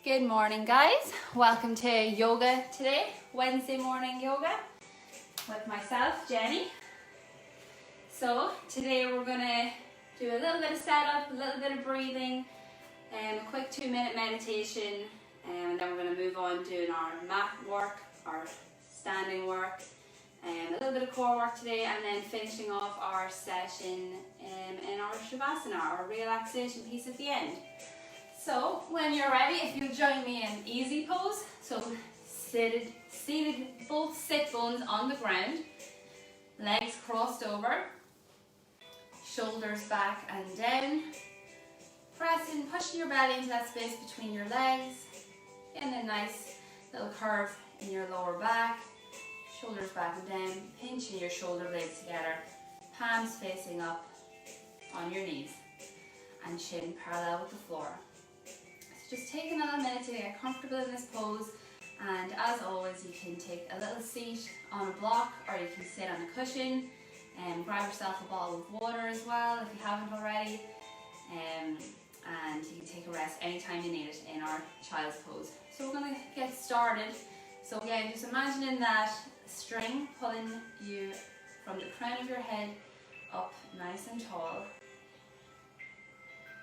Good morning, guys. Welcome to yoga today, Wednesday morning yoga with myself, Jenny. So today we're going to do a little bit of setup, a little bit of breathing, a quick 2-minute meditation, and then we're going to move on doing our mat work, our standing work, a little bit of core work today, and then finishing off our session in our Shavasana, our relaxation piece at the end. So when you're ready, if you'll join me in easy pose, so seated, both sit bones on the ground, legs crossed over, shoulders back and down, pressing, pushing your belly into that space between your legs, getting a nice little curve in your lower back, shoulders back and down, pinching your shoulder blades together, palms facing up on your knees, and chin parallel with the floor. Just take another minute to get comfortable in this pose, and as always you can take a little seat on a block or you can sit on a cushion and grab yourself a bottle of water as well if you haven't already, and you can take a rest anytime you need it in our child's pose. So we're going to get started. So again, just imagining that string pulling you from the crown of your head up nice and tall.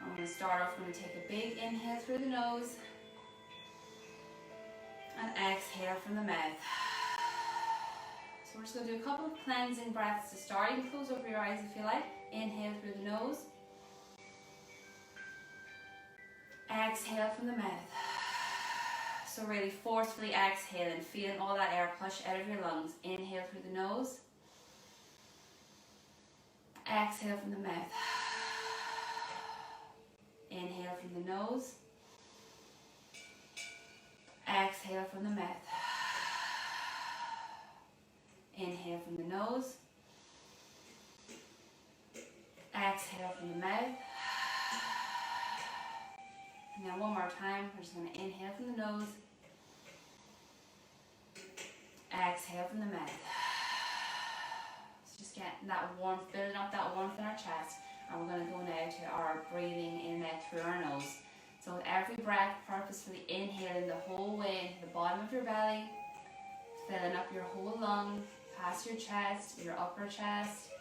I'm going to start off, I'm going to take a big inhale through the nose and exhale from the mouth. So we're just going to do a couple of cleansing breaths to start. You can close over your eyes if you like. Inhale through the nose. Exhale from the mouth. So really forcefully exhale and feeling all that air push out of your lungs. Inhale through the nose. Exhale from the mouth. Inhale from the nose. Exhale from the mouth. Inhale from the nose. Exhale from the mouth. And then one more time, we're just going to inhale from the nose. Exhale from the mouth. So just getting that warmth, building up that warmth in our chest. And we're going to go now to our breathing in through our nose. So with every breath, purposefully inhaling the whole way into the bottom of your belly, filling up your whole lung, past your chest, your upper chest,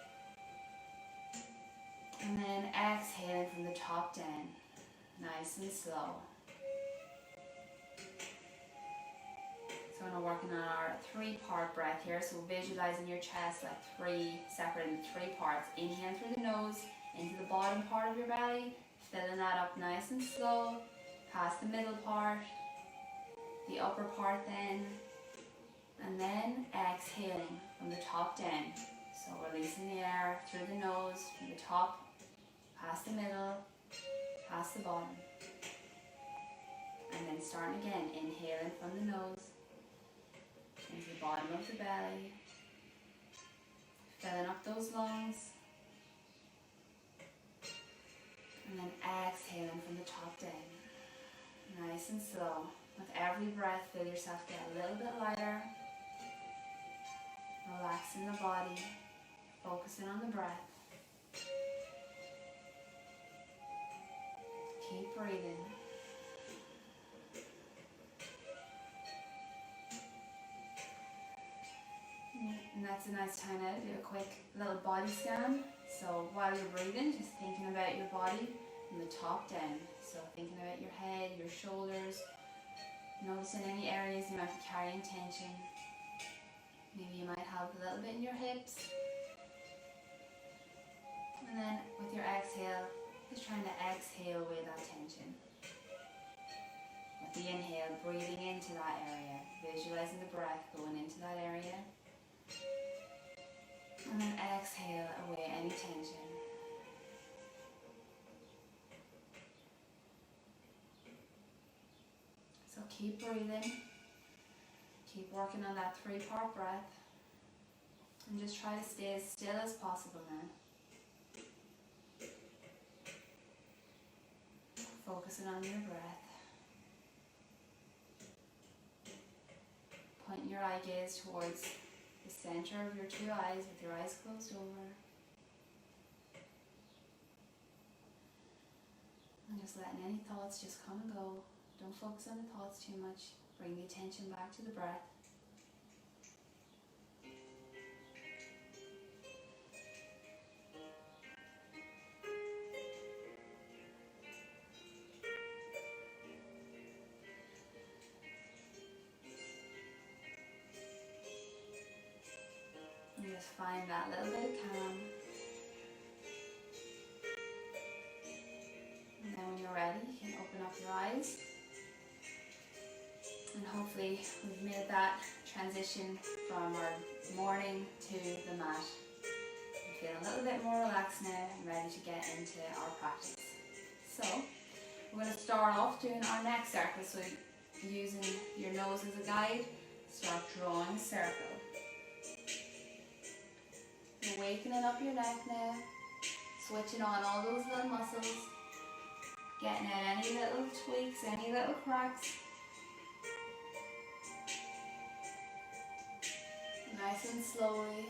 and then exhaling from the top down, nice and slow. So we're working on our 3-part breath here, so visualizing your chest like separated into 3 parts. Inhale through the nose, into the bottom part of your belly, filling that up nice and slow, past the middle part, the upper part then, and then exhaling from the top down. So releasing the air through the nose, from the top, past the middle, past the bottom. And then starting again, inhaling from the nose, into the bottom of the belly, filling up those lungs, and then exhaling from the top down, nice and slow. With every breath, feel yourself get a little bit lighter, relaxing the body, focusing on the breath. Keep breathing. And that's a nice time now to do a quick little body scan. So while you're breathing, just thinking about your body from the top down. So thinking about your head, your shoulders, noticing any areas you might be carrying tension. Maybe you might have a little bit in your hips. And then with your exhale, just trying to exhale away that tension. With the inhale, breathing into that area, visualizing the breath going into that area. And then exhale away any tension. So keep breathing. Keep working on that 3-part breath. And just try to stay as still as possible now. Focusing on your breath. Pointing your eye gaze towards the center of your 2 eyes with your eyes closed over. And just letting any thoughts just come and go. Don't focus on the thoughts too much. Bring the attention back to the breath. And just find that little bit of calm. And then when you're ready, you can open up your eyes. And hopefully we've made that transition from our morning to the mat. We feel a little bit more relaxed now and ready to get into our practice. So we're going to start off doing our neck circle. So using your nose as a guide, start drawing a circle. You're wakening up your neck now, switching on all those little muscles, getting out any little tweaks, any little cracks. Nice and slowly.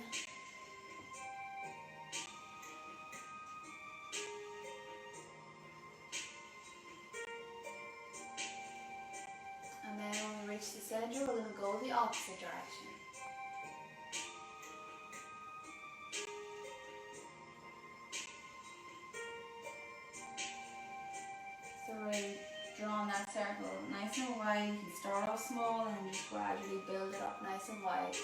And then when we reach the center, we're going to go the opposite direction. So we're drawing that circle nice and wide. You can start off small and just gradually build it up nice and wide.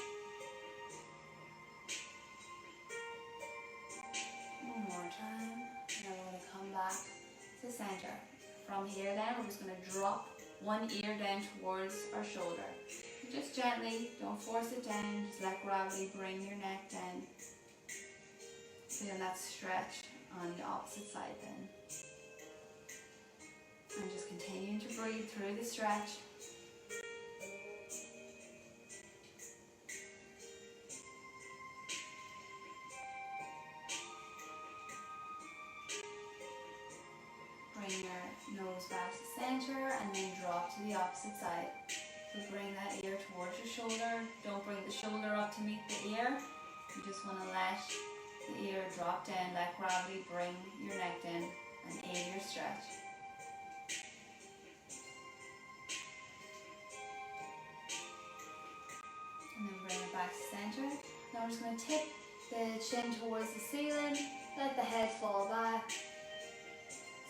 One more time, and then we're going to come back to center. From here then, we're just going to drop one ear down towards our shoulder. Just gently, don't force it down, just let gravity bring your neck down. Feel that stretch on the opposite side then. And just continuing to breathe through the stretch. Bring your nose back to center and then drop to the opposite side. So bring that ear towards your shoulder. Don't bring the shoulder up to meet the ear. You just want to let the ear drop down, let gravity bring your neck down and aid your stretch. And then bring it back to center. Now we're just going to tip the chin towards the ceiling, let the head fall back.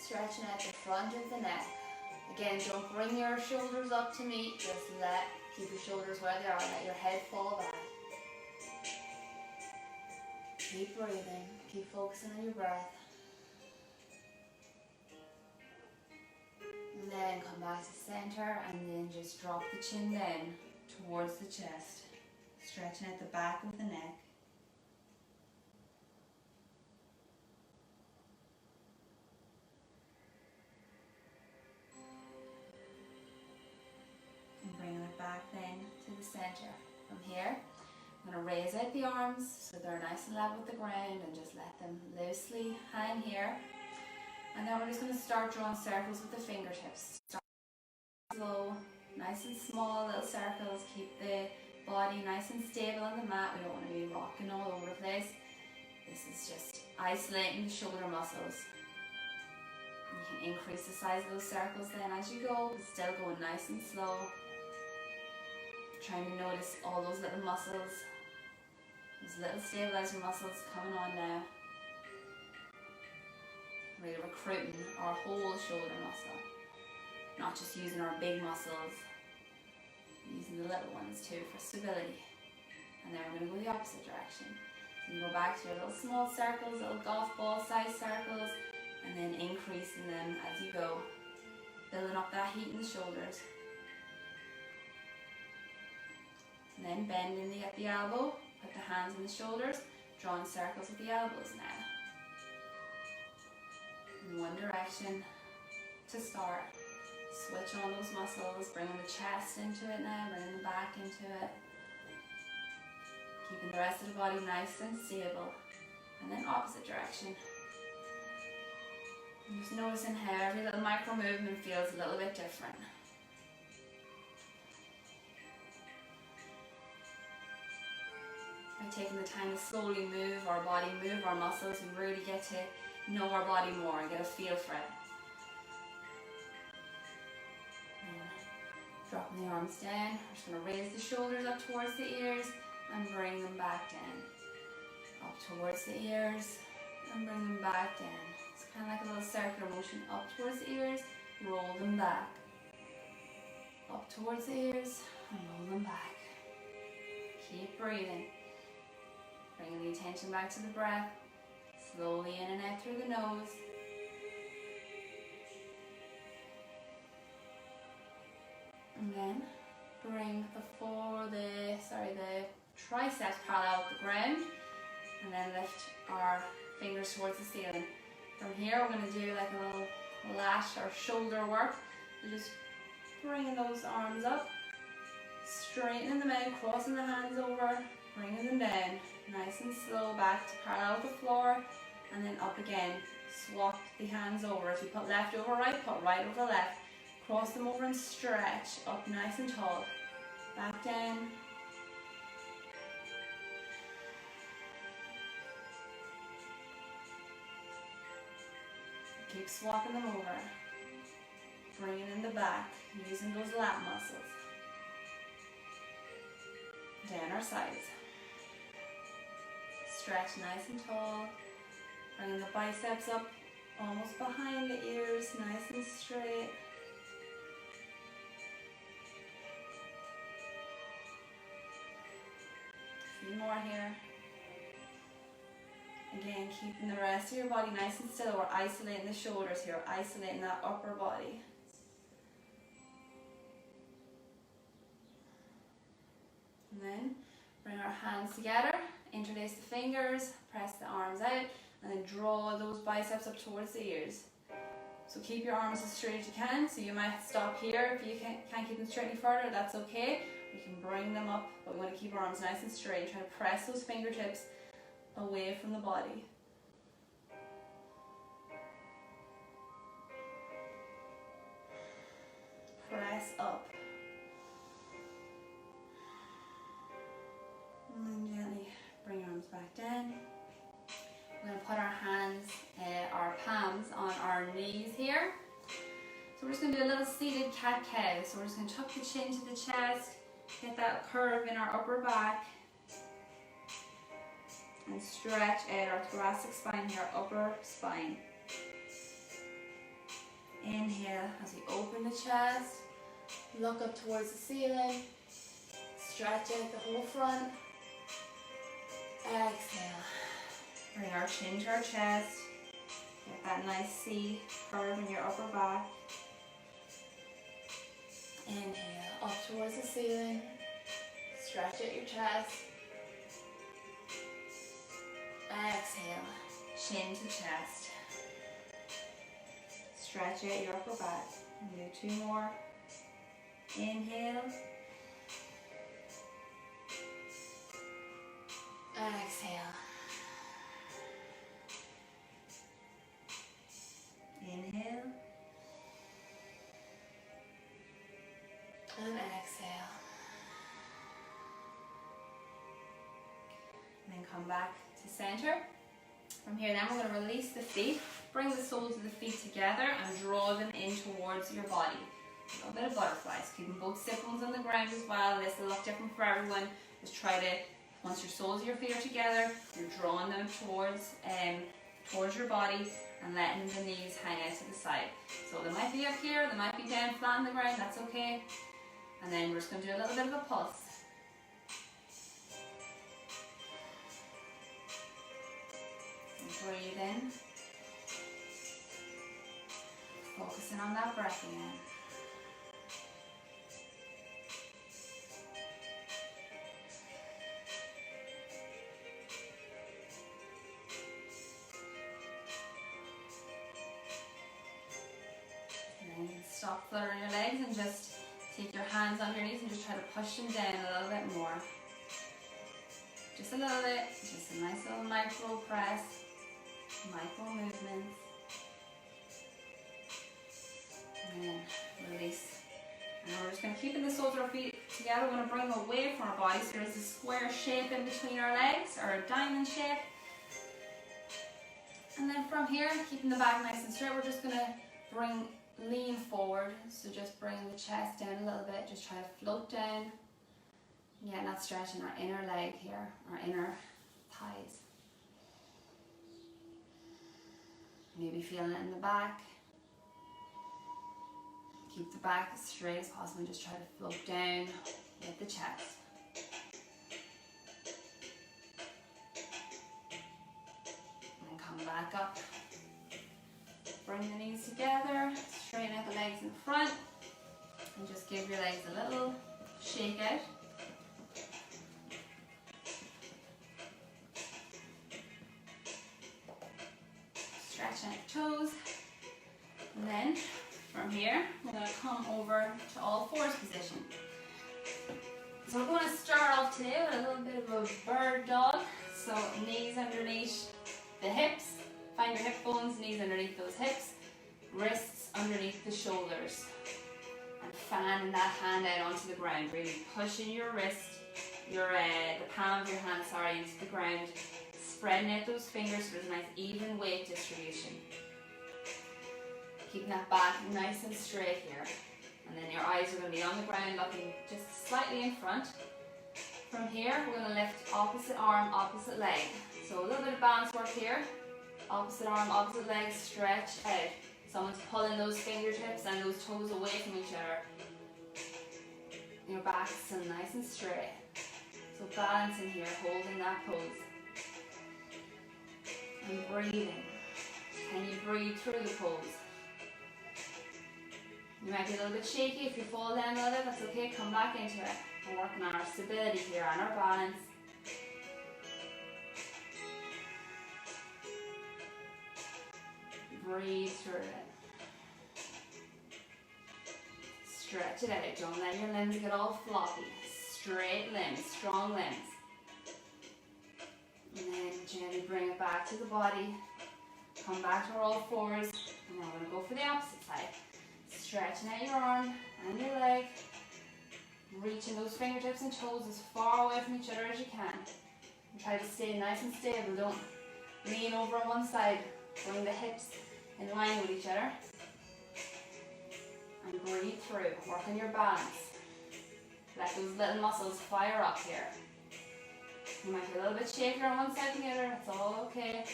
Stretching out the front of the neck. Again, don't bring your shoulders up to meet, just keep your shoulders where they are, let your head fall back. Keep breathing, keep focusing on your breath. And then come back to center and then just drop the chin down towards the chest. Stretching out the back of the neck. Bringing it back then to the center. From here, I'm going to raise out the arms so they're nice and level with the ground and just let them loosely hang here. And then we're just going to start drawing circles with the fingertips. Start slow, nice and small little circles. Keep the body nice and stable on the mat. We don't want to be rocking all over the place. This is just isolating the shoulder muscles. You can increase the size of those circles then as you go, but still going nice and slow. Trying to notice all those little muscles, those little stabilizer muscles coming on now. Really recruiting our whole shoulder muscle. Not just using our big muscles, using the little ones too for stability. And then we're going to go the opposite direction. So you go back to your little small circles, little golf ball size circles, and then increasing them as you go. Building up that heat in the shoulders. And then bending at the elbow, put the hands on the shoulders, drawing circles with the elbows now. In one direction to start. Switch on those muscles, bringing the chest into it now, bringing the back into it. Keeping the rest of the body nice and stable. And then opposite direction. And just noticing how every little micro movement feels a little bit different. By taking the time to slowly move our body, move our muscles, we really get to know our body more and get a feel for it. Dropping the arms down. We're just going to raise the shoulders up towards the ears and bring them back down. Up towards the ears and bring them back down. It's kind of like a little circular motion. Up towards the ears, roll them back. Up towards the ears and roll them back. Keep breathing. Bringing the attention back to the breath. Slowly in and out through the nose. And then bring the triceps parallel with the ground, and then lift our fingers towards the ceiling. From here we're going to do like a little lat or shoulder work. So just bringing those arms up, straightening them out, crossing the hands over, bringing them down, nice and slow back to parallel with the floor, and then up again. Swap the hands over. If you put left over right, put right over left. Cross them over and stretch up nice and tall. Back down. Keep swapping them over. Bringing in the back, using those lat muscles. Down our sides. Stretch nice and tall. Bringing the biceps up almost behind the ears, nice and straight. A few more here. Again, keeping the rest of your body nice and still. We're isolating the shoulders here, isolating that upper body. And then bring our hands together, interlace the fingers, press the arms out, and then draw those biceps up towards the ears. So keep your arms as straight as you can. So you might stop here if you can't keep them straight any further, that's okay. We can bring them up, but we want to keep our arms nice and straight. Try to press those fingertips away from the body. Press up. And then gently bring your arms back down. We're going to put our hands, our palms on our knees here. So we're just going to do a little seated cat-cow. So we're just going to tuck the chin to the chest, get that curve in our upper back, and stretch out our thoracic spine here, upper spine. Inhale as we open the chest, look up towards the ceiling, stretch out the whole front. Exhale. Bring our chin to our chest. Get that nice C curve in your upper back. Inhale, up towards the ceiling. Stretch out your chest. Exhale, chin to chest. Stretch out your upper back. And do 2 more. Inhale. Exhale. Inhale. And exhale. And then come back to center. From here, then we're going to release the feet. Bring the soles of the feet together and draw them in towards your body. A little bit of butterflies. Keeping both sit bones on the ground as well. This will look different for everyone. Just try to, once your soles of your feet are together, you're drawing them towards your body and letting the knees hang out to the side. So they might be up here, they might be down flat on the ground, that's okay. And then we're just going to do a little bit of a pulse. And breathe in. Focusing on that breath again. Stop fluttering your legs and just take your hands underneath and just try to push them down a little bit more. Just a little bit, just a nice little micro press, micro movements. And then release. And we're just going to keep the soles of our feet together. We're going to bring them away from our body so there's a square shape in between our legs, or a diamond shape. And then from here, keeping the back nice and straight, we're just going to bring lean forward, so just bring the chest down a little bit, just try to float down. Yeah, not stretching our inner leg here, our inner thighs. Maybe feeling it in the back. Keep the back as straight as possible and just try to float down with the chest. And then come back up. Bring the knees together, straighten out the legs in front, and just give your legs a little shake out. Stretching out your toes. And then from here, we're going to come over to all fours position. So we're going to start off today with a little bit of a bird dog. So knees underneath the hips. Find your hip bones, knees underneath those hips, wrists underneath the shoulders. And fanning that hand out onto the ground, really pushing your wrist, the palm of your hand, into the ground. Spreading out those fingers so there's a nice even weight distribution. Keeping that back nice and straight here. And then your eyes are going to be on the ground, looking just slightly in front. From here, we're going to lift opposite arm, opposite leg. So a little bit of balance work here. Opposite arm, opposite leg, stretch out. Someone's pulling those fingertips and those toes away from each other. Your back's still nice and straight. So balancing here, holding that pose. And breathing. Can you breathe through the pose? You might be a little bit shaky if you fall down a little bit, that's okay, come back into it. We're working on our stability here, on our balance. Breathe through it. Stretch it out, don't let your limbs get all floppy. Straight limbs, strong limbs. And then gently bring it back to the body. Come back to all fours. And now we're going to go for the opposite side. Stretching out your arm and your leg. Reaching those fingertips and toes as far away from each other as you can. And try to stay nice and stable. Don't lean over on one side. Bring the hips in line with each other. And breathe through. Work on your balance. Let those little muscles fire up here. You might be a little bit shakier on one side than the other. It's all okay.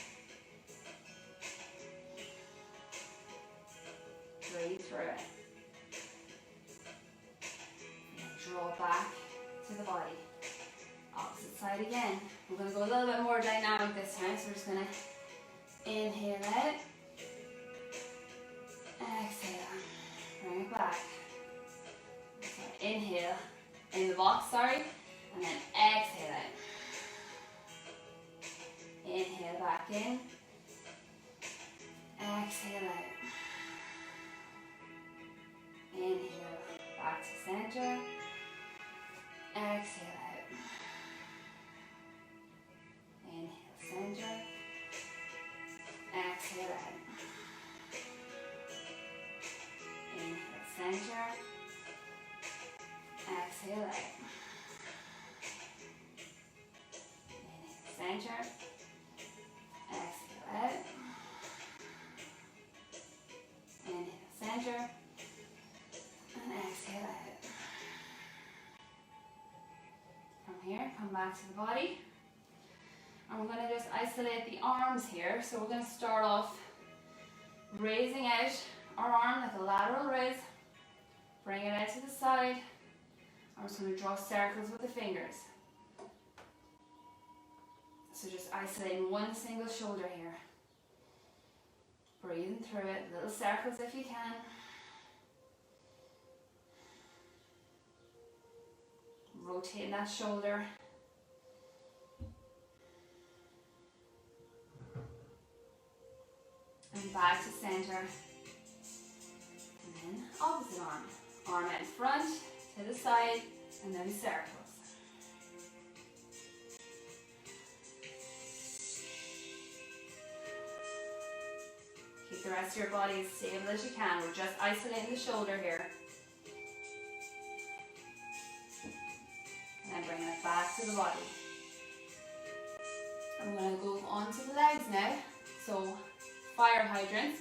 Breathe through it. And draw back to the body. Opposite side again. We're going to go a little bit more dynamic this time, so we're just going to inhale out. Exhale. Bring it back. So inhale in the box, and then exhale out. Inhale back in. Exhale out. Inhale back to center. Exhale out. Inhale center. Exhale out. Inhale center. Exhale out. Inhale center. Exhale out. Inhale center. And exhale out. From here, come back to the body. And we're going to just isolate the arms here. So we're going to start off raising out our arm like a lateral raise. Bring it out to the side. I'm just going to draw circles with the fingers. So just isolating one single shoulder here. Breathing through it, little circles if you can. Rotating that shoulder. And back to center. And then opposite arm. Arm out in front, to the side, and then circles. Keep the rest of your body as stable as you can. We're just isolating the shoulder here. And then bring it back to the body. I'm going to go on to the legs now. So, fire hydrants.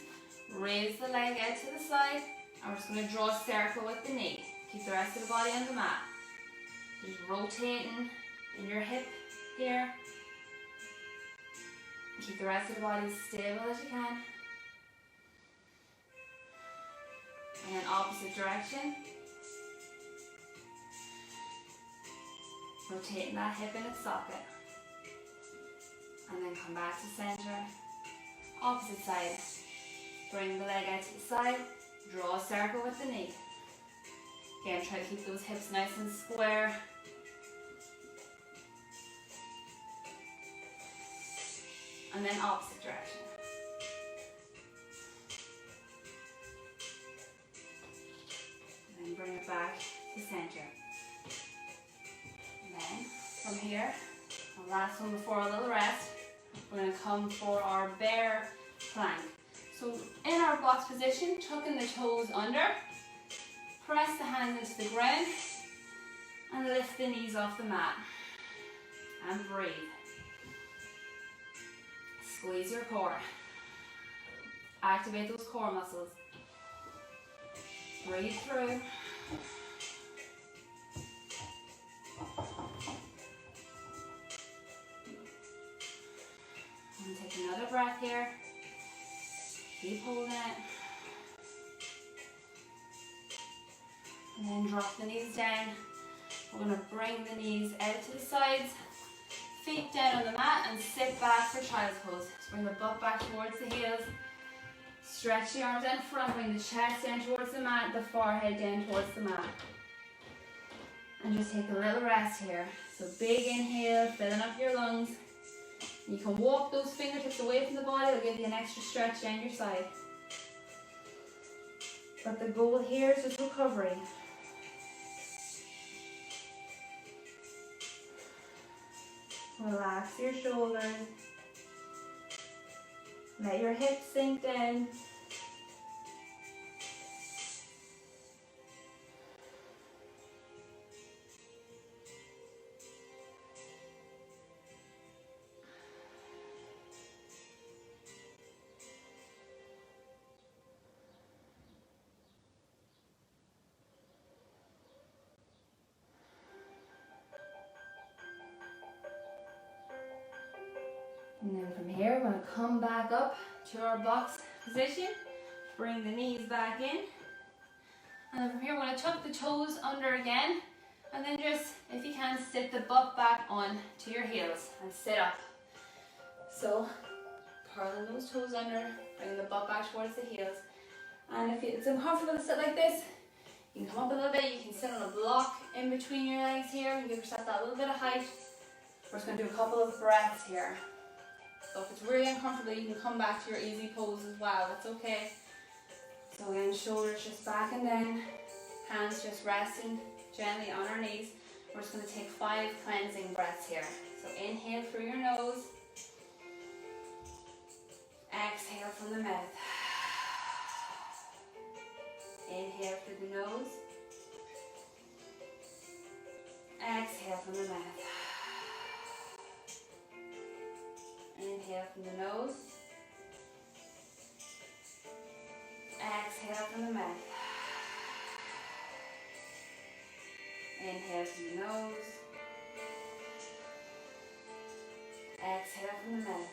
Raise the leg out to the side, and we're just going to draw a circle with the knee. Keep the rest of the body on the mat. Just rotating in your hip here. Keep the rest of the body as stable as you can. And then opposite direction. Rotating that hip in its socket. And then come back to center. Opposite side. Bring the leg out to the side. Draw a circle with the knee. Again, try to keep those hips nice and square. And then opposite direction. And then bring it back to center. And then from here, the last one before a little rest, we're going to come for our bear plank. So in our box position, tucking the toes under, press the hands into the ground, and lift the knees off the mat. And breathe. Squeeze your core. Activate those core muscles. Breathe through. And take another breath here. Keep holding it. And then drop the knees down. We're going to bring the knees out to the sides. Feet down on the mat and sit back for child's pose. So bring the butt back towards the heels. Stretch the arms in front. Bring the chest down towards the mat. The forehead down towards the mat. And just take a little rest here. So big inhale, filling up your lungs. You can walk those fingertips away from the body. It'll give you an extra stretch down your side. But the goal here is just recovery. Relax your shoulders. Let your hips sink down. And then from here, we're going to come back up to our box position. Bring the knees back in. And then from here, we're going to tuck the toes under again. And then just, if you can, sit the butt back on to your heels and sit up. So, curling those toes under, bring the butt back towards the heels. And if it's uncomfortable to sit like this, you can come up a little bit. You can sit on a block in between your legs here and give yourself that little bit of height. We're just going to do a couple of breaths here. So if it's really uncomfortable, you can come back to your easy pose as well. It's okay. So again, shoulders just back and down. Hands just resting gently on our knees. We're just going to take 5 cleansing breaths here. So inhale through your nose. Exhale from the mouth. Inhale through the nose. Exhale from the mouth. Inhale from the nose. Exhale from the mouth. Inhale from the nose. Exhale from the mouth.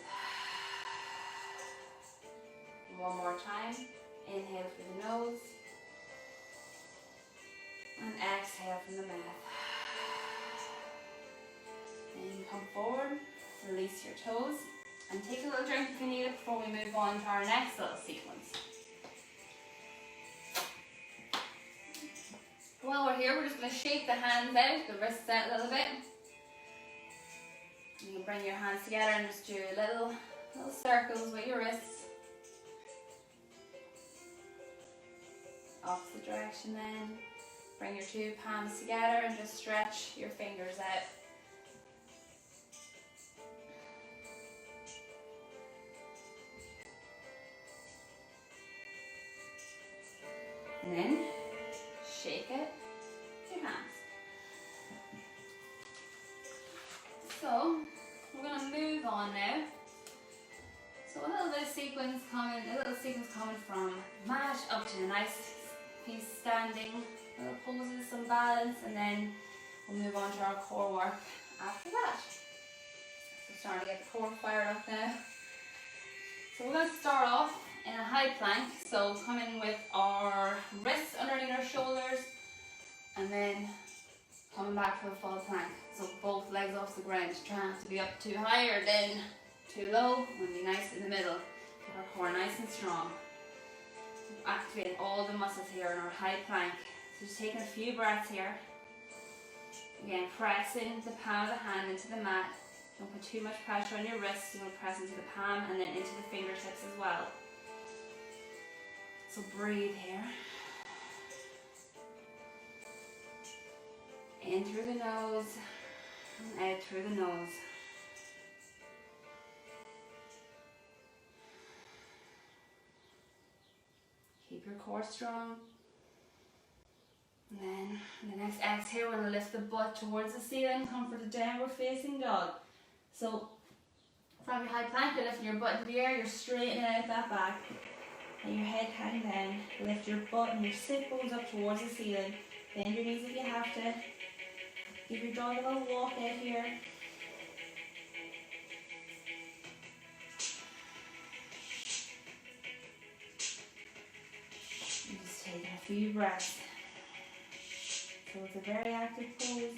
One more time. Inhale through the nose. And exhale from the mouth. And come forward. Release your toes. And take a little drink if you need it before we move on to our next little sequence. While we're here, we're just going to shake the hands out, the wrists out a little bit. You can bring your hands together and just do little circles with your wrists. Opposite direction then. Bring your 2 palms together and just stretch your fingers out. And then shake it with your hands. So we're going to move on now. So a little bit of sequence coming, from mat up to a nice piece standing, little poses, some balance, and then we'll move on to our core work after that. So starting to get the core fired up now. So we're going to start off in a high plank, so coming with our wrists underneath our shoulders, and then coming back for a full plank. So both legs off the ground, trying not to be up too high or then too low. We'll be nice in the middle, keep our core nice and strong. Activate all the muscles here in our high plank. So just taking a few breaths here. Again, pressing the palm of the hand into the mat. Don't put too much pressure on your wrists. You want to press into the palm and then into the fingertips as well. So breathe here. In through the nose and out through the nose. Keep your core strong. And then the next exhale, we're going to lift the butt towards the ceiling, come for the downward facing dog. So from your high plank, you're lifting your butt into the air, you're straightening out that back. And your head hang down. Lift your butt and your sit bones up towards the ceiling. Bend your knees if you have to. Give your dog a little walk out here. And just take a few breaths. So it's a very active pose.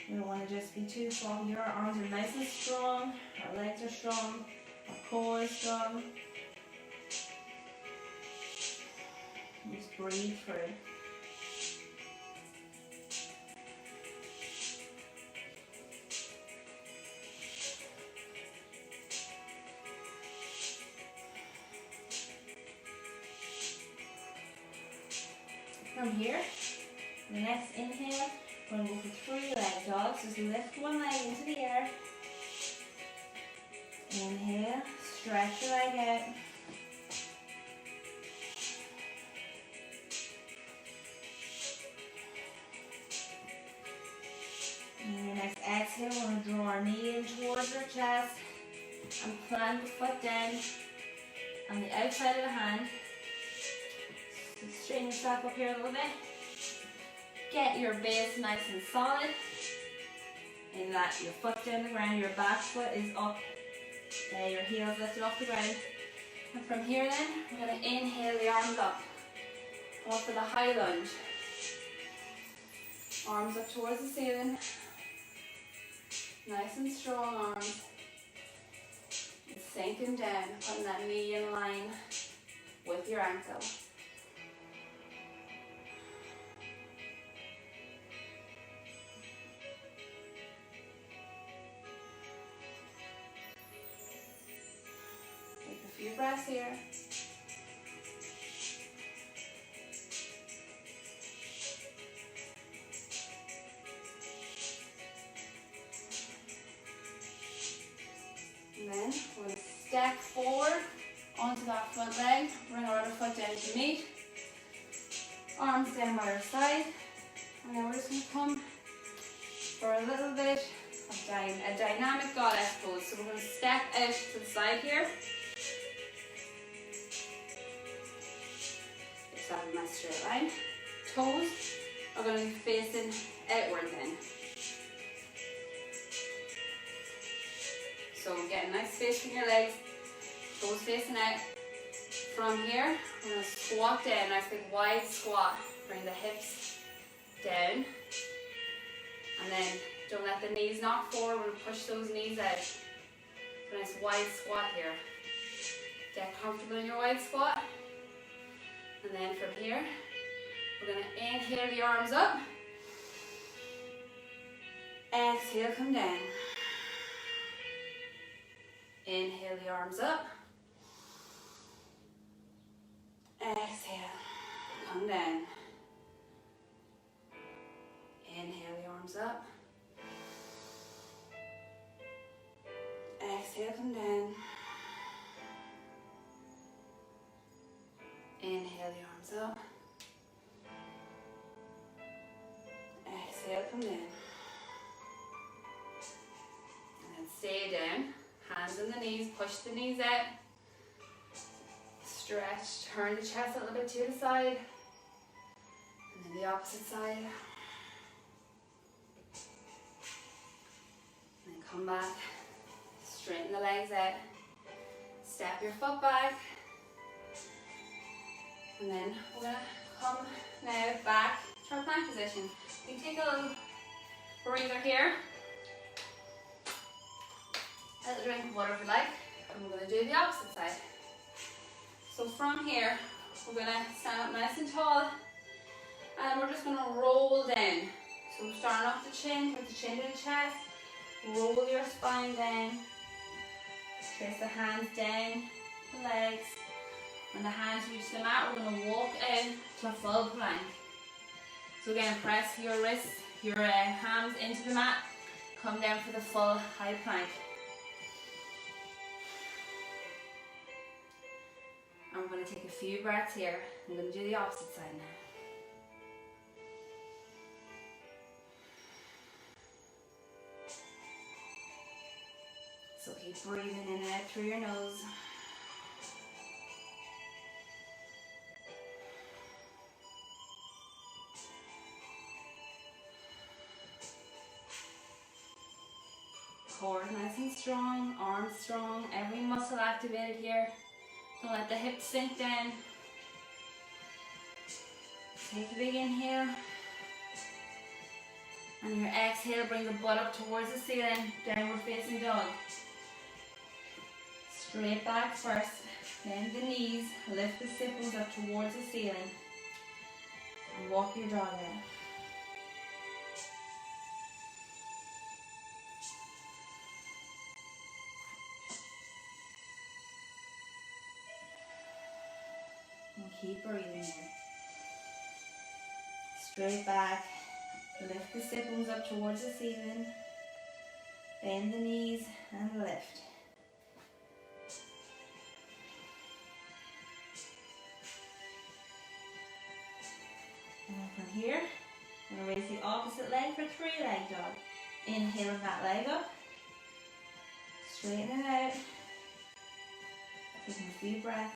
We don't want to just be too sloppy. Our arms are nice and strong. Our legs are strong. Our core is strong. And just breathe through. From here, the next inhale, we're going to go for 3 leg dogs. Just lift one leg into the air. Inhale, stretch your leg out. And the next exhale, we're going to draw our knee in towards our chest and plant the foot down on the outside of the hand. So straighten yourself up here a little bit. Get your base nice and solid. In that your foot's down the ground, your back foot is up, your heels lifted off the ground. And from here then, we're going to inhale the arms up. Go for the high lunge. Arms up towards the ceiling. Nice and strong arms. And sinking down, putting that knee in line with your ankle. Take a few breaths here. And then we're going to step forward onto that front leg, bring our other foot down to meet, arms down by our side, and then we're just going to come for a little bit of a dynamic goddess pose. So we're going to step out to the side here. Just have a nice straight line. Toes are going to be facing outward then. So get a nice space from your legs, toes facing out. From here, we're going to squat down, nice big wide squat. Bring the hips down. And then don't let the knees knock forward, we're going to push those knees out. So nice wide squat here. Get comfortable in your wide squat. And then from here, we're going to inhale the arms up. Exhale, come down. Inhale the arms up. Exhale, come down. Inhale the arms up. Exhale, come down. Inhale the arms up. Exhale, come down. And then stay down. Hands on the knees, push the knees out. Stretch, turn the chest a little bit to the side. And then the opposite side. And then come back, straighten the legs out. Step your foot back. And then we're going to come now back to our plank position. You can take a little breather here. A little drink of water if you like. And we're going to do the opposite side. So from here, we're going to stand up nice and tall. And we're just going to roll down. So starting off the chin, with the chin to the chest. Roll your spine down. Trace the hands down the legs. When the hands reach the mat, we're going to walk in to a full plank. So again, press your wrists, your hands into the mat. Come down for the full high plank. And we're going to take a few breaths here. I'm going to do the opposite side now. So keep breathing in and out through your nose. Core nice and strong, arms strong, every muscle activated here. Don't let the hips sink down. Take a big inhale. And your exhale, bring the butt up towards the ceiling, downward facing dog. Straight back first, bend the knees, lift the sipples up towards the ceiling. And walk your dog out. And keep breathing here. Straight back, lift the sipples up towards the ceiling. Bend the knees and lift. And from here, I'm going to raise the opposite leg for 3-leg dog. Inhale that leg up. Straighten it out. Taking a few breaths.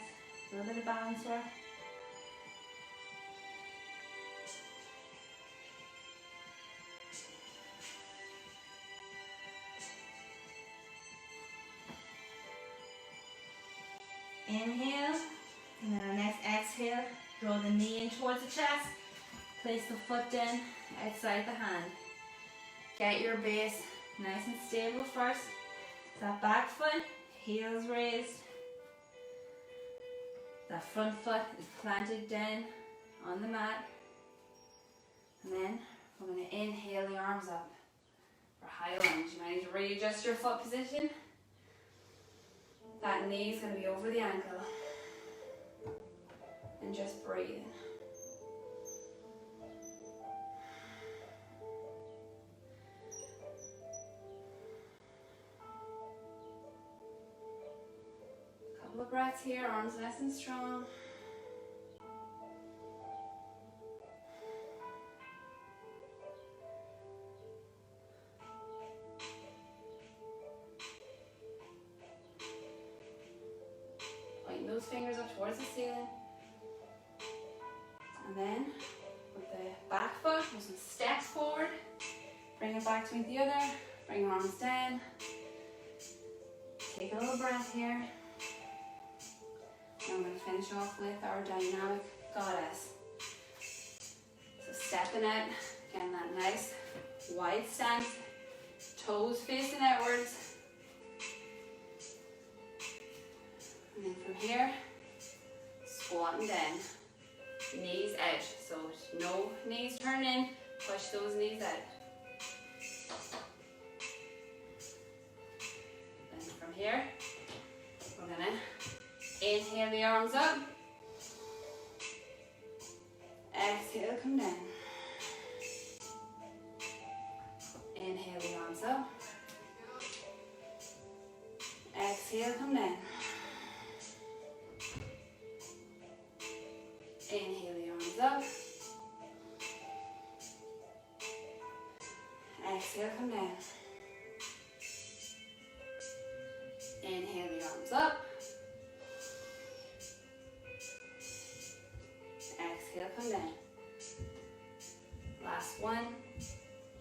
A little bit of balance work. Inhale, and then our next exhale, draw the knee in towards the chest. Place the foot down outside the hand. Get your base nice and stable first. That back foot, heels raised. That front foot is planted down on the mat. And then we're going to inhale the arms up for high lunge. You might need to readjust your foot position. That knee is going to be over the ankle. And just breathe. Couple of breaths here, arms nice and strong. Point those fingers up towards the ceiling. And then, with the back foot, do some steps forward. Bring it back to meet the other. Bring your arms down. Take a little breath here. And I'm going to finish off with our dynamic goddess. So stepping out, getting that nice wide stance, toes facing outwards. And then from here, squatting down, knees out. So no knees turn in, push those knees out. Then from here, we're going to inhale the arms up. Exhale, come down. Inhale the arms up. Exhale, come down. Inhale the arms up. Exhale, come down. again.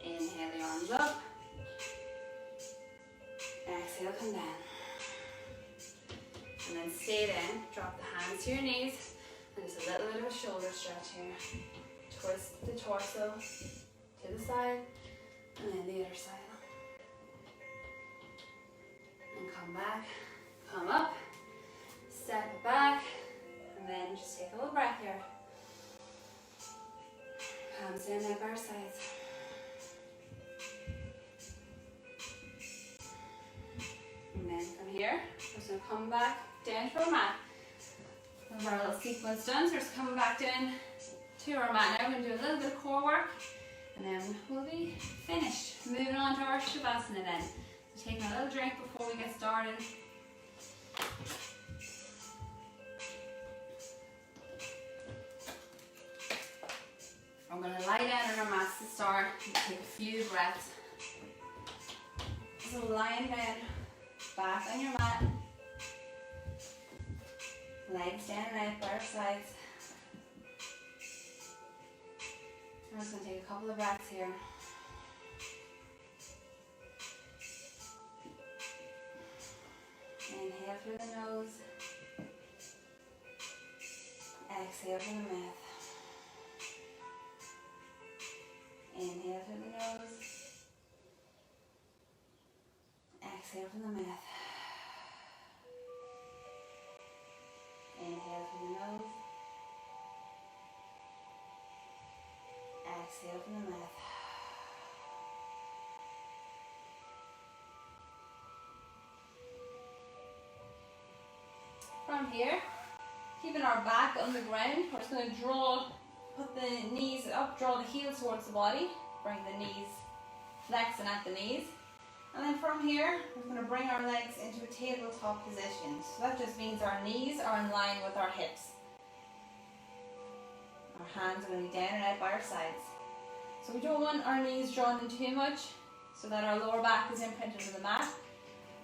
Inhale the arms up. Exhale, come down. And then stay then. Drop the hands to your knees. And just a little bit of a shoulder stretch here. Twist the torso to the side. And then the other side. And come back. Come up. Step it back. And then just take a little breath here. Palms down now by our sides. And then from here, we're just going to come back down to our mat. One of our little sequence done, so we're just coming back down to our mat. Now we're going to do a little bit of core work, and then we'll be finished. Moving on to our Shavasana then. So taking a little drink before we get started. I'm going to lie down on our mats to start and take a few breaths. So lying down, back on your mat, legs down and out by our sides. I'm just going to take a couple of breaths here. Inhale through the nose, exhale through the mouth. Inhale through the nose, exhale from the mouth. Inhale through the nose, exhale from the mouth. From here, keeping our back on the ground, we're just going to put the knees up, draw the heels towards the body, bring the knees flexing at the knees. And then from here, we're going to bring our legs into a tabletop position. So that just means our knees are in line with our hips. Our hands are going to be down and out by our sides. So we don't want our knees drawn in too much so that our lower back is imprinted to the mat.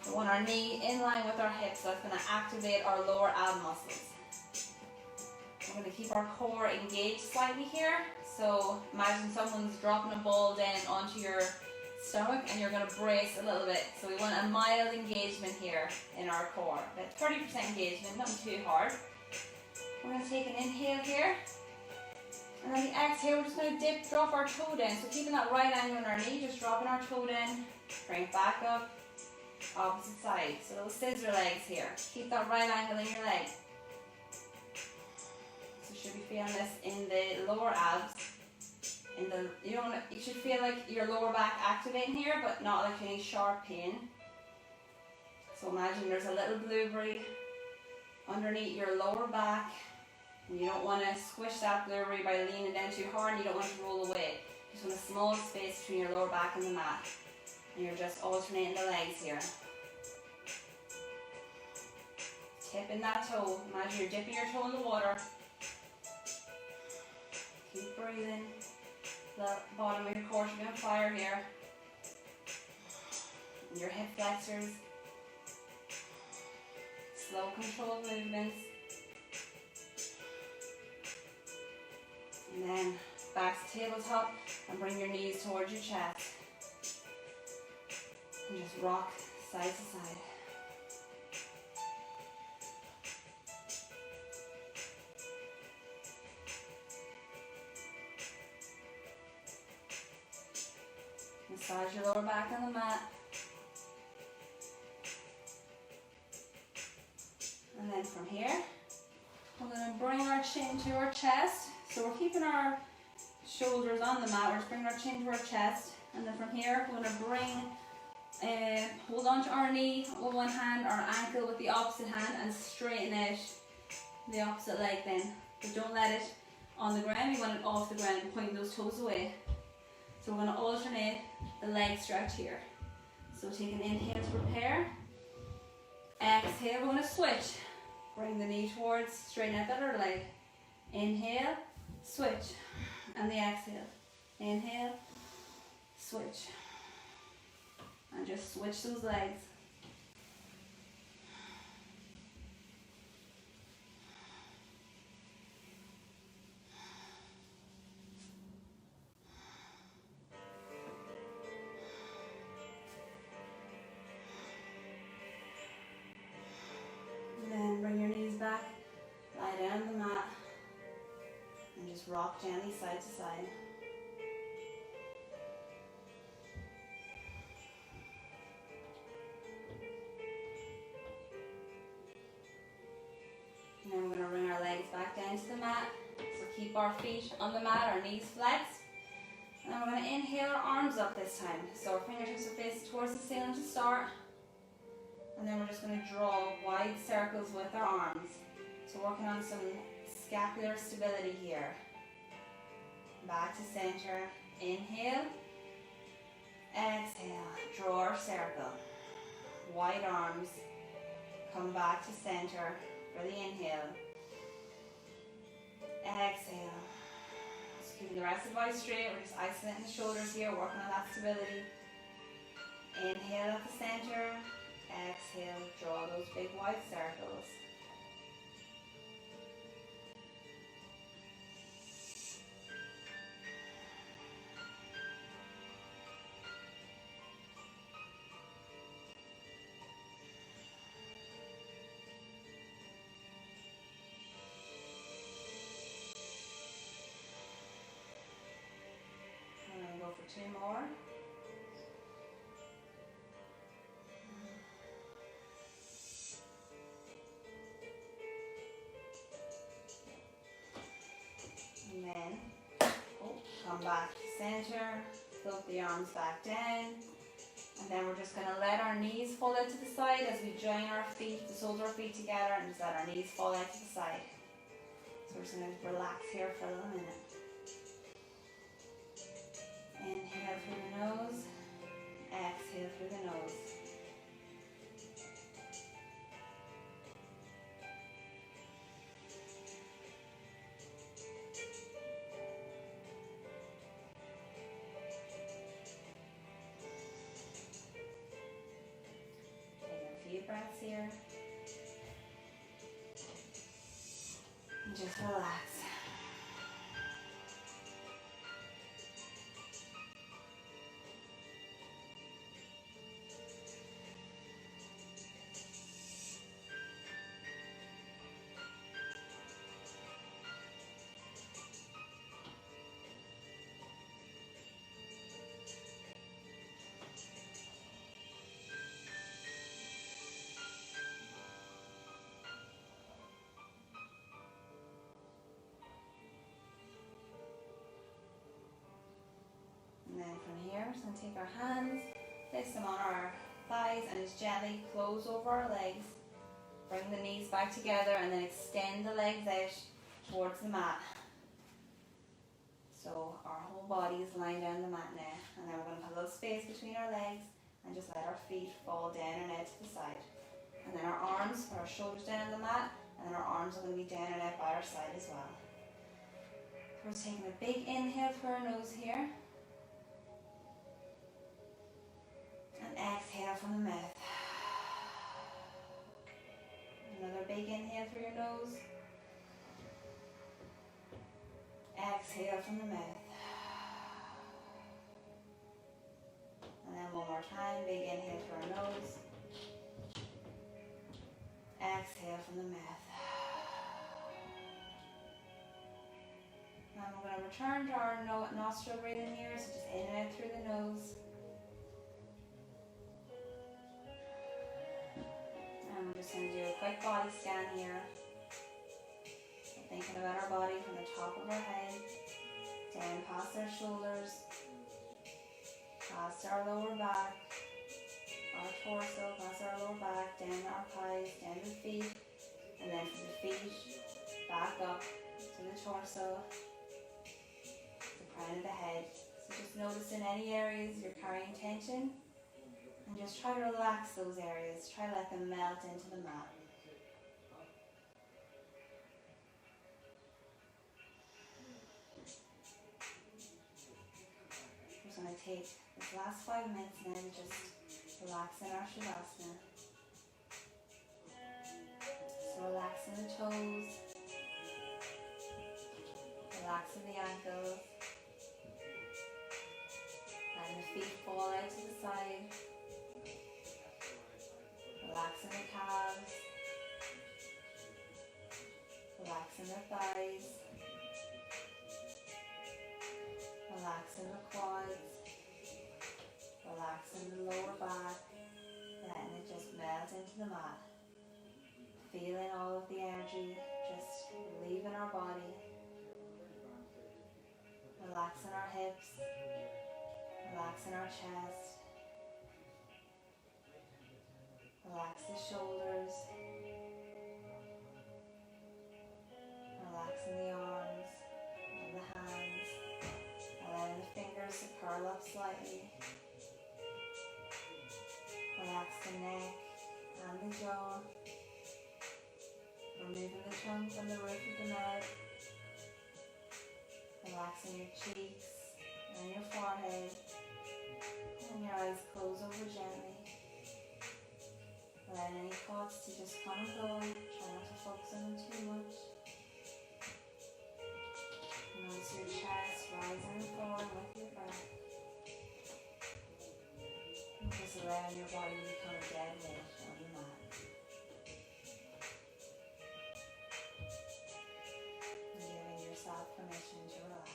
We want our knee in line with our hips, so that's going to activate our lower ab muscles. We're going to keep our core engaged slightly here. So imagine someone's dropping a ball down onto your stomach and you're going to brace a little bit. So we want a mild engagement here in our core. About 30% engagement, nothing too hard. We're going to take an inhale here. And then the exhale, we're just going to drop our toe down. So keeping that right angle on our knee, just dropping our toe down, bring it back up, opposite side. So those scissor legs here. Keep that right angle in your leg. So you should be feeling this in the lower abs. You should feel like your lower back activating here, but not like any sharp pain. So imagine there's a little blueberry underneath your lower back. And you don't want to squish that blueberry by leaning down too hard, and you don't want it to roll away. You just want a small space between your lower back and the mat. And you're just alternating the legs here. Tipping that toe. Imagine you're dipping your toe in the water. Keep breathing. The bottom of your core should be on fire here. And your hip flexors. Slow, controlled movements. And then back to tabletop and bring your knees towards your chest. And just rock side to side. Massage your lower back on the mat. And then from here, we're going to bring our chin to our chest. So we're keeping our shoulders on the mat. We're just bringing our chin to our chest. And then from here, we're going to hold on to our knee with one hand, our ankle with the opposite hand, and straighten out the opposite leg then. But don't let it on the ground. We want it off the ground and pointing those toes away. So we're going to alternate the leg stretch here. So take an inhale to prepare. Exhale, we're going to switch. Bring the knee towards, straighten out that other leg. Inhale, switch. And the exhale. Inhale, switch. And just switch those legs. just rock gently side to side. And then we're going to bring our legs back down to the mat. So keep our feet on the mat, our knees flexed. And then we're going to inhale our arms up this time. So our fingertips are facing towards the ceiling to start. And then we're just going to draw wide circles with our arms. So working on some scapular stability here. Back to center. Inhale. Exhale. Draw our circle. Wide arms. Come back to center for the inhale. Exhale. Just keeping the rest of the body straight. We're just isolating the shoulders here, working on that stability. Inhale at the center. Exhale. Draw those big wide circles. Go for 2 more. And then come back to center, float the arms back down, and then we're just going to let our knees fall out to the side as we join our feet, the soles of our feet together, and just let our knees fall out to the side. So we're just going to relax here for a little minute. Inhale through the nose, exhale through the nose. Take a few breaths here. And just relax. And then from here, we're just going to take our hands, place them on our thighs, and just gently close over our legs. Bring the knees back together and then extend the legs out towards the mat. So our whole body is lying down the mat now. And then we're going to put a little space between our legs and just let our feet fall down and out to the side. And then our arms, put our shoulders down on the mat, and then our arms are going to be down and out by our side as well. We're just taking a big inhale through our nose here. And exhale from the mouth. Another big inhale through your nose. Exhale from the mouth. And then one more time, big inhale through our nose. Exhale from the mouth. And we're going to return to our nostril breathing here, so just in and out through the nose. And we're just going to do a quick body scan here. Thinking about our body from the top of our head, down past our shoulders, past our lower back, our torso, past our lower back, down our thighs, down the feet, and then from the feet back up to the torso, the crown of the head. So just notice in any areas you're carrying tension, and just try to relax those areas. Try to let them melt into the mat. We're going to take this last 5 minutes now to just relax in our Shavasana. So relaxing the toes, relaxing the ankles, letting the feet fall out to the side, relaxing the calves, relaxing the thighs, Relaxing the quads, relaxing the lower back, letting it just melt into the mat. Feeling all of the energy just leaving our body. Relaxing our hips, relaxing our chest. Relax the shoulders. Relaxing the arms and the hands. Allowing the fingers to curl up slightly. Relax the neck and the jaw. Removing the tongue from the roof of the mouth. Relaxing your cheeks and your forehead. And your eyes close over gently. Allowing any thoughts to just come and go. Try not to focus on them too much. Notice your chest rising and falling with your breath. And just allowing your body to become a dead weight on the mat. And giving yourself permission to relax.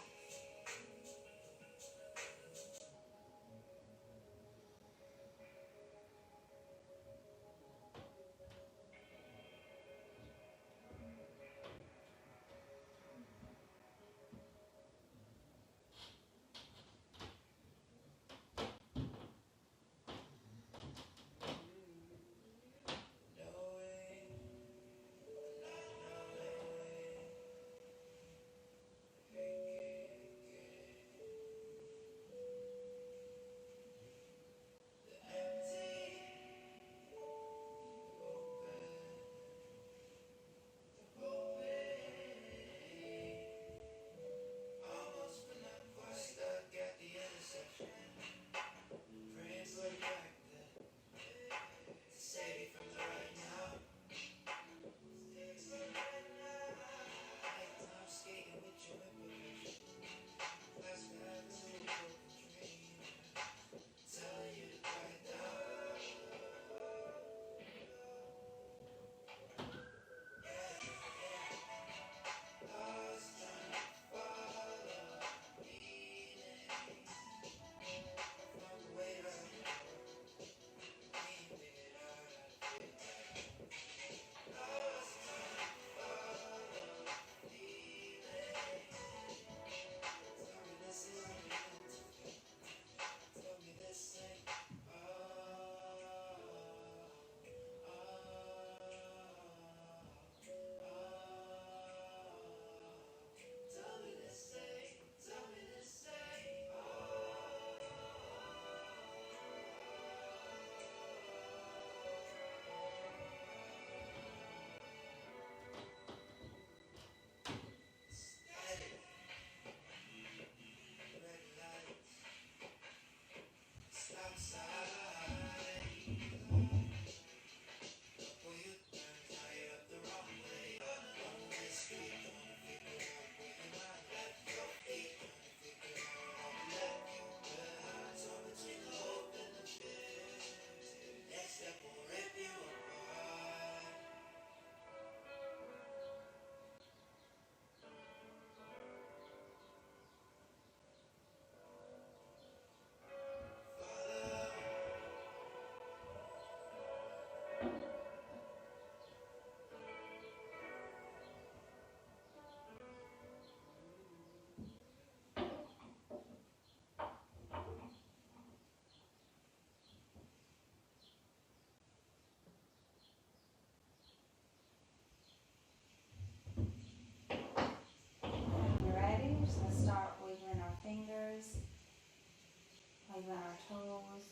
Wiggling our toes.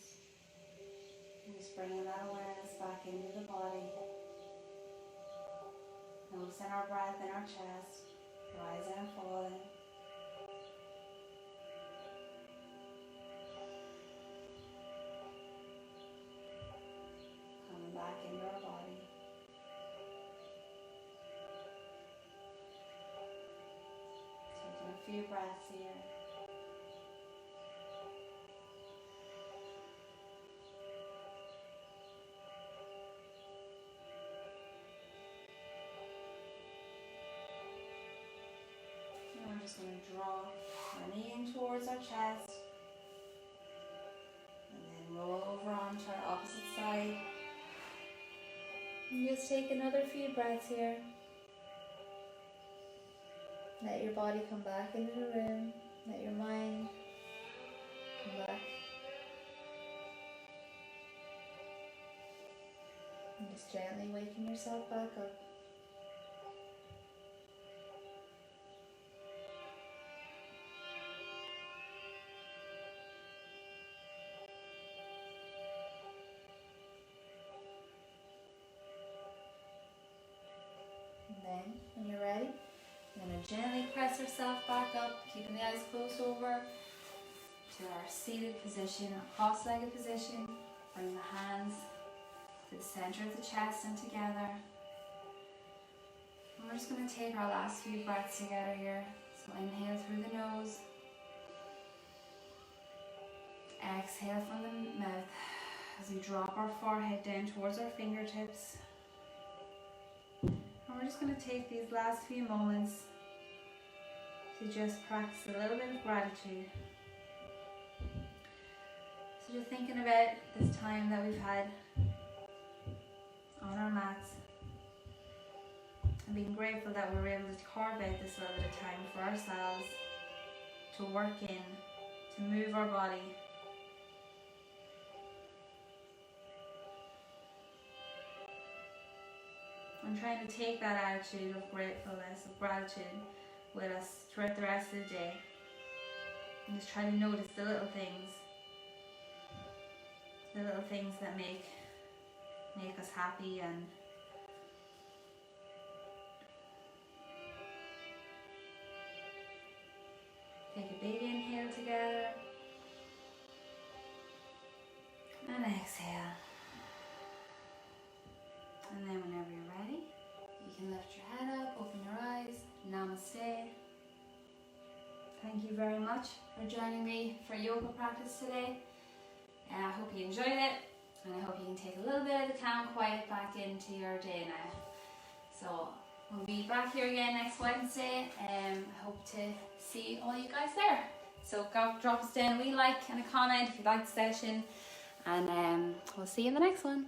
And just bringing that awareness back into the body. Noticing our breath in our chest, rising and falling. Coming back into our body. Taking a few breaths here. And we're just going to draw our knee in towards our chest. And then roll over onto our opposite side. And just take another few breaths here. Let your body come back into the room. Let your mind come back. And just gently waking yourself back up. And then, when you're ready, we're going to gently press ourselves back up, keeping the eyes closed over to our seated position, our cross-legged position. Bring the hands to the center of the chest and together. And we're just going to take our last few breaths together here. So inhale through the nose. Exhale from the mouth as we drop our forehead down towards our fingertips. And we're just going to take these last few moments to just practice a little bit of gratitude. So just thinking about this time that we've had on our mats and being grateful that we were able to carve out this little bit of time for ourselves to work in, to move our body. And trying to take that attitude of gratefulness, of gratitude with us throughout the rest of the day. And just try to notice the little things that make us happy. And take a big inhale together and exhale. And then whenever you're ready, you can lift your head up, open your eyes. Namaste. Thank you very much for joining me for yoga practice today. And I hope you enjoyed it, and I hope you can take a little bit of the calm quiet back into your day now. So we'll be back here again next Wednesday, and I hope to see all you guys there. So drop us down a wee like and a comment if you liked the session, and we'll see you in the next one.